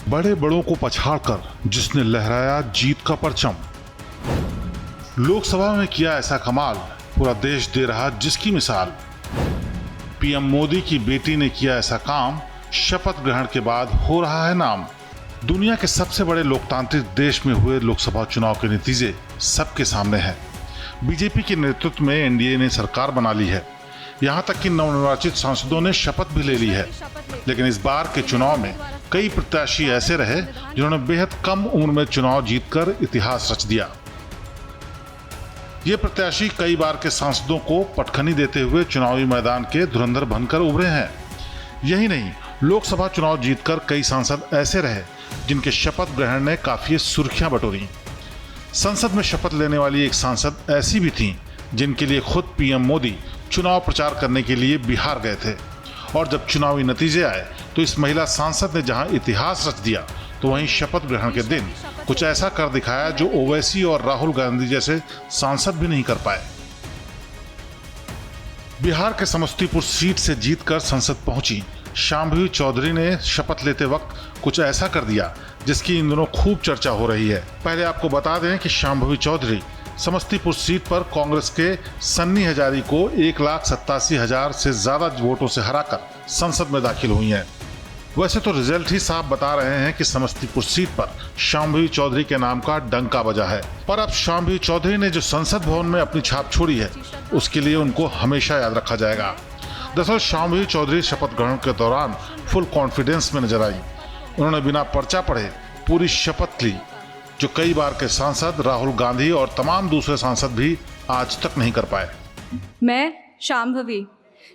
बड़े बड़ों को पछाड़कर जिसने लहराया जीत का परचम। लोकसभा में किया ऐसा कमाल, पूरा देश दे रहा जिसकी मिसाल। पीएम मोदी की बेटी ने किया ऐसा काम, शपथ ग्रहण के बाद हो रहा है नाम। दुनिया के सबसे बड़े लोकतांत्रिक देश में हुए लोकसभा चुनाव के नतीजे सबके सामने हैं। बीजेपी के नेतृत्व में एनडीए ने सरकार बना ली है। यहाँ तक कि नवनिर्वाचित सांसदों ने शपथ भी ले ली है। लेकिन इस बार के चुनाव में कई प्रत्याशी ऐसे रहे जिन्होंने बेहद कम उम्र में चुनाव जीतकर इतिहास रच दिया। ये प्रत्याशी कई बार के सांसदों को पटखनी देते हुए चुनावी मैदान के धुरंधर बनकर उभरे हैं। यही नहीं, लोकसभा चुनाव जीतकर कई सांसद ऐसे रहे जिनके शपथ ग्रहण ने काफी सुर्खियां बटोरी। संसद में शपथ लेने वाली एक सांसद ऐसी भी थी जिनके लिए खुद पीएम मोदी चुनाव प्रचार करने के लिए बिहार गए थे। और जब चुनावी नतीजे आए तो इस महिला सांसद ने जहां इतिहास रच दिया, तो वहीं शपथ ग्रहण के दिन कुछ ऐसा कर दिखाया जो ओवैसी और राहुल गांधी जैसे सांसद भी नहीं कर पाए। बिहार के समस्तीपुर सीट से जीतकर संसद पहुंची शांभवी चौधरी ने शपथ लेते वक्त कुछ ऐसा कर दिया जिसकी इन दिनों खूब चर्चा हो रही है। पहले आपको बता दें कि शांभवी चौधरी समस्तीपुर सीट पर कांग्रेस के सन्नी हजारी को 1,87,000 से ज्यादा वोटों से हराकर संसद में दाखिल हुई हैं। वैसे तो रिजल्ट ही साफ बता रहे हैं कि समस्तीपुर सीट पर शांभवी चौधरी के नाम का डंका बजा है। पर अब शांभवी चौधरी ने जो संसद भवन में अपनी छाप छोड़ी है, उसके लिए उनको हमेशा याद रखा जाएगा। दरअसल शांभवी चौधरी शपथ ग्रहण के दौरान फुल कॉन्फिडेंस में नजर आई। उन्होंने बिना पर्चा पढ़े पूरी शपथ ली, जो कई बार के सांसद राहुल गांधी और तमाम दूसरे सांसद भी आज तक नहीं कर पाए। मैं शांभवी,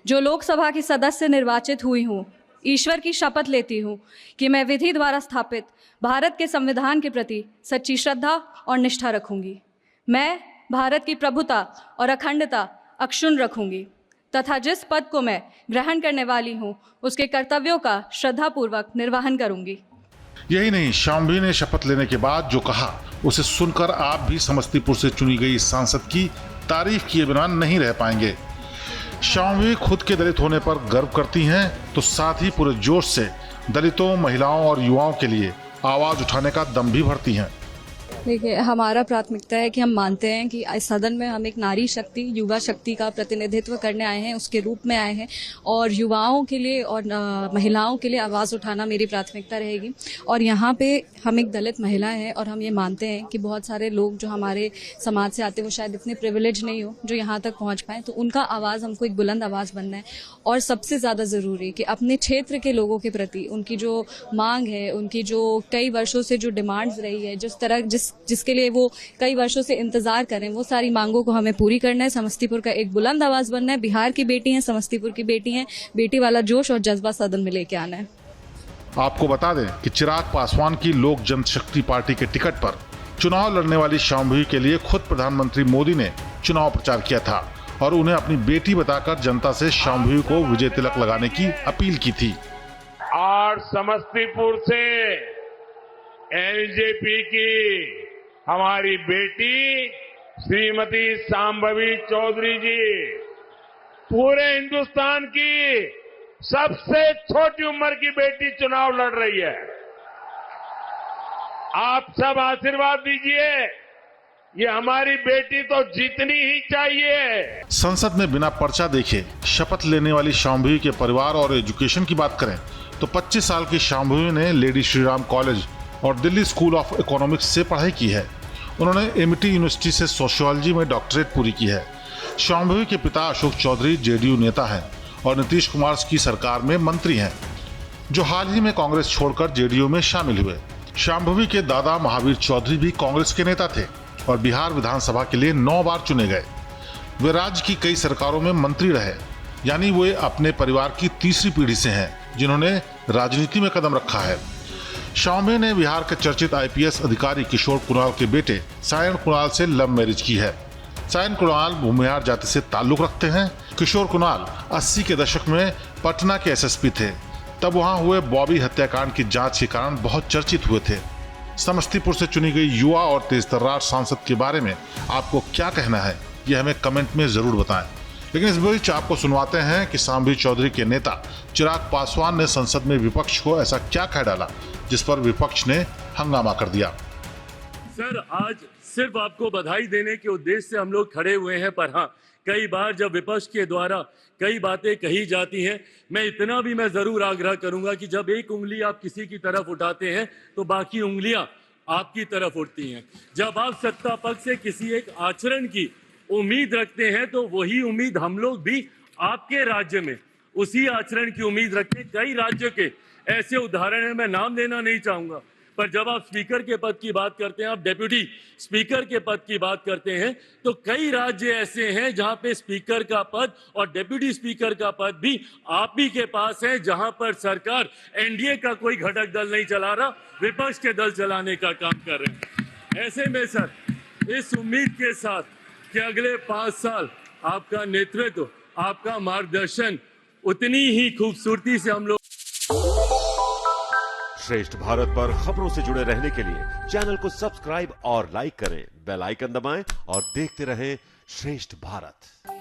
जो लोकसभा की सदस्य निर्वाचित हुई हूँ, ईश्वर की शपथ लेती हूँ कि मैं विधि द्वारा स्थापित भारत के संविधान के प्रति सच्ची श्रद्धा और निष्ठा रखूंगी। मैं भारत की प्रभुता और अखंडता अक्षुण्ण रखूंगी तथा जिस पद को मैं ग्रहण करने वाली हूँ, उसके कर्तव्यों का श्रद्धापूर्वक निर्वहन करूंगी। यही नहीं, शांभवी ने शपथ लेने के बाद जो कहा, उसे सुनकर आप भी समस्तीपुर से चुनी गई सांसद की तारीफ किए बिना नहीं रह पाएंगे। शांभवी खुद के दलित होने पर गर्व करती हैं, तो साथ ही पूरे जोश से दलितों, महिलाओं और युवाओं के लिए आवाज उठाने का दम भी भरती हैं। देखिए, हमारा प्राथमिकता है कि हम मानते हैं कि इस सदन में हम एक नारी शक्ति, युवा शक्ति का प्रतिनिधित्व करने आए हैं, उसके रूप में आए हैं और युवाओं के लिए और महिलाओं के लिए आवाज़ उठाना मेरी प्राथमिकता रहेगी। और यहाँ पे हम एक दलित महिला हैं और हम ये मानते हैं कि बहुत सारे लोग जो हमारे समाज से आते हैं वो शायद इतने प्रिविलेज नहीं हो जो यहाँ तक पहुँच पाएँ, तो उनका आवाज़ हमको एक बुलंद आवाज़ बनना है। और सबसे ज़्यादा ज़रूरी कि अपने क्षेत्र के लोगों के प्रति उनकी जो मांग है, उनकी जो कई वर्षों से जो डिमांड्स रही है, जिसके लिए वो कई वर्षों से इंतजार करें, वो सारी मांगों को हमें पूरी करना है। समस्तीपुर का एक बुलंद आवाज बनना है। बिहार की बेटी हैं, समस्तीपुर की बेटी हैं, बेटी वाला जोश और जज्बा सदन में लेके आना है। आपको बता दें कि चिराग पासवान की लोक जनशक्ति पार्टी के टिकट पर चुनाव लड़ने वाली शांभवी के लिए खुद प्रधानमंत्री मोदी ने चुनाव प्रचार किया था और उन्हें अपनी बेटी बताकर जनता से शांभवी को विजय तिलक लगाने की अपील की थी। और समस्तीपुर से एलजेपी की हमारी बेटी श्रीमती शांभवी चौधरी जी पूरे हिंदुस्तान की सबसे छोटी उम्र की बेटी चुनाव लड़ रही है। आप सब आशीर्वाद दीजिए, ये हमारी बेटी तो जीतनी ही चाहिए। संसद में बिना पर्चा देखे शपथ लेने वाली शांभवी के परिवार और एजुकेशन की बात करें तो 25 साल की शांभवी ने लेडी श्रीराम कॉलेज और दिल्ली स्कूल ऑफ इकोनॉमिक्स से पढ़ाई की है। उन्होंने एमिटी यूनिवर्सिटी से सोशियोलॉजी में डॉक्टरेट पूरी की है। शांभवी के पिता अशोक चौधरी जेडीयू नेता हैं और नीतीश कुमार की सरकार में मंत्री हैं, जो हाल ही में कांग्रेस छोड़कर जेडीयू में शामिल हुए। शांभवी के दादा महावीर चौधरी भी कांग्रेस के नेता थे और बिहार विधानसभा के लिए 9 बार चुने गए। वे राज्य की कई सरकारों में मंत्री रहे, यानी वे अपने परिवार की तीसरी पीढ़ी से हैं जिन्होंने राजनीति में कदम रखा है। शांभवी ने बिहार के चर्चित आईपीएस अधिकारी किशोर कुणाल के बेटे सायन कुणाल से लव मैरिज की है। सायन कुणाल भूमिहार जाति से ताल्लुक रखते हैं। किशोर कुणाल 80 के दशक में पटना के एसएसपी थे। तब वहां हुए बॉबी हत्याकांड की जांच के कारण बहुत चर्चित हुए थे। समस्तीपुर से चुनी गई युवा और तेजतर्रार सांसद के बारे में आपको क्या कहना है, ये हमें कमेंट में जरूर बताएं। लेकिन इस बीच आपको सुनवाते हैं कि शांभवी चौधरी के नेता चिराग पासवान ने संसद में विपक्ष को ऐसा क्या कह डाला जिस पर विपक्ष ने हंगामा कर दिया। सर, आज सिर्फ आपको बधाई देने के उद्देश्य से हम लोग खड़े हुए हैं, पर हाँ, कई बार जब विपक्ष के द्वारा कई बातें कही जाती हैं, मैं इतना भी मैं जरूर आग्रह करूंगा कि जब एक उंगली आप किसी की तरफ उठाते हैं तो बाकी उंगलियां आपकी तरफ उठती हैं। जब आप सत्ता पक्ष से किसी एक आचरण की उम्मीद रखते हैं तो वही उम्मीद हम लोग भी आपके राज्य में उसी आचरण की उम्मीद रखते हैं। कई राज्यों के ऐसे उदाहरण हैं, मैं नाम लेना नहीं चाहूंगा, पर जब आप स्पीकर के पद की बात करते हैं, आप डेप्यूटी स्पीकर के पद की बात करते हैं, तो कई राज्य ऐसे हैं जहां पे स्पीकर का पद और डेप्यूटी स्पीकर का पद भी आप ही के पास है, जहां पर सरकार एनडीए का कोई घटक दल नहीं चला रहा, विपक्ष के दल चलाने का काम कर रहे हैं। ऐसे में सर, इस उम्मीद के साथ कि अगले 5 साल आपका नेतृत्व, आपका मार्गदर्शन उतनी ही खूबसूरती से हम लोग। श्रेष्ठ भारत पर खबरों से जुड़े रहने के लिए चैनल को सब्सक्राइब और लाइक करें, बेल आइकन दबाएं और देखते रहें श्रेष्ठ भारत।